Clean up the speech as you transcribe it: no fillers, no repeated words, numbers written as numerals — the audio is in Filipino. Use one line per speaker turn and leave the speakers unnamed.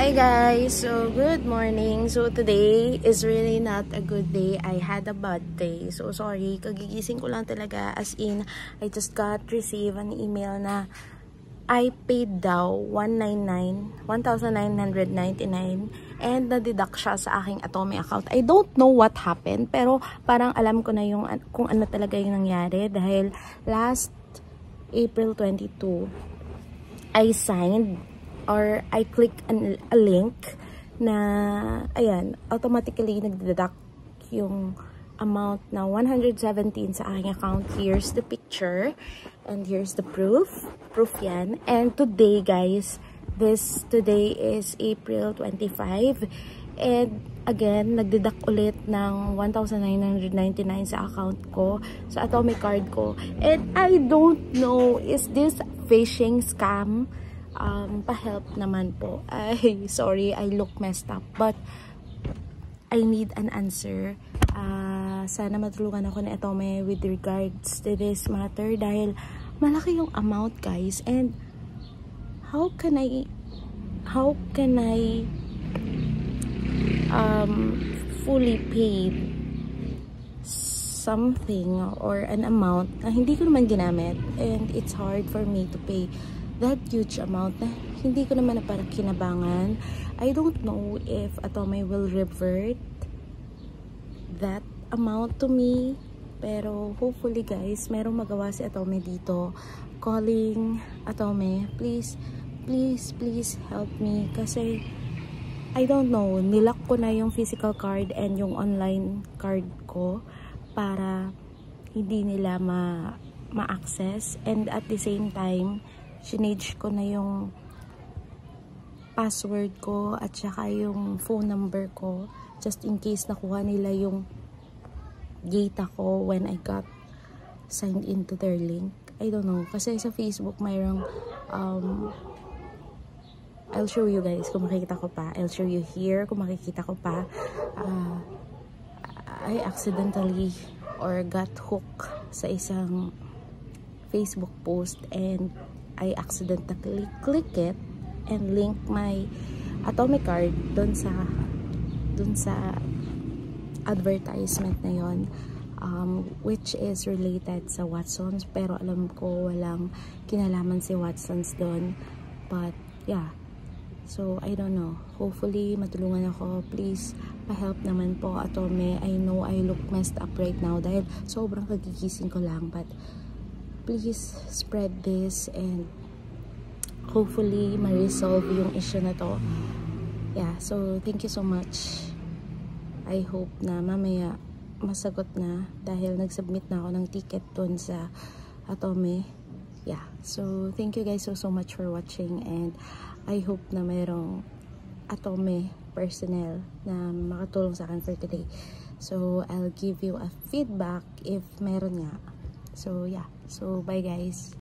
Hi guys! So, good morning. So, today is really not a good day. I had a bad day. So, sorry. Kagigising ko lang talaga. As in, I just received an email na I paid daw 1,999 and na-deduct siya sa aking Atome account. I don't know what happened, pero parang alam ko na yung kung ano talaga yung nangyari dahil last April 22, I signed or I click a link na, ayan, automatically nagdeduct yung amount na 117 sa aking account. Here's the picture and here's the proof yan. And today guys, today is April 25 and again, nagdeduct ulit ng 1,999 sa account ko, sa Atomic card ko. And I don't know, is this phishing scam? Pa-help naman po. Ay, sorry, I look messed up. But, I need an answer. Sana matulungan ako ni Atome with regards to this matter. Dahil, malaki yung amount, guys. And, how can I fully pay something or an amount na hindi ko naman ginamit. And, it's hard for me to pay that huge amount na hindi ko naman napagkinabangan. I don't know if Atome will revert that amount to me, pero hopefully guys, merong magawa si Atome dito. Calling Atome, please help me kasi I don't know, nilock ko na yung physical card and yung online card ko para hindi nila ma-access, and at the same time sinage ko na yung password ko at saka yung phone number ko just in case nakuha nila yung data ko when I got signed into their link. I don't know, kasi sa Facebook mayroong I'll show you guys kung makikita ko pa. I'll show you here kung makikita ko pa. I accidentally or got hooked sa isang Facebook post and I accidentally click it and link my Atomic card dun sa advertisement na yon, which is related sa Watsons, pero alam ko walang kinalaman si Watsons dun. But yeah, so I don't know, hopefully matulungan ako. Please pa-help naman po Atome. I know I look messed up right now dahil sobrang kagigising ko lang, but please spread this and hopefully ma-resolve yung issue na to. Yeah, so thank you so much. I hope na mamaya masagot na dahil nag-submit na ako ng ticket dun sa Atome. Yeah, so thank you guys so much for watching, and I hope na mayroong Atome personnel na makatulong sa akin for today. So I'll give you a feedback if meron nga. So yeah, so bye guys.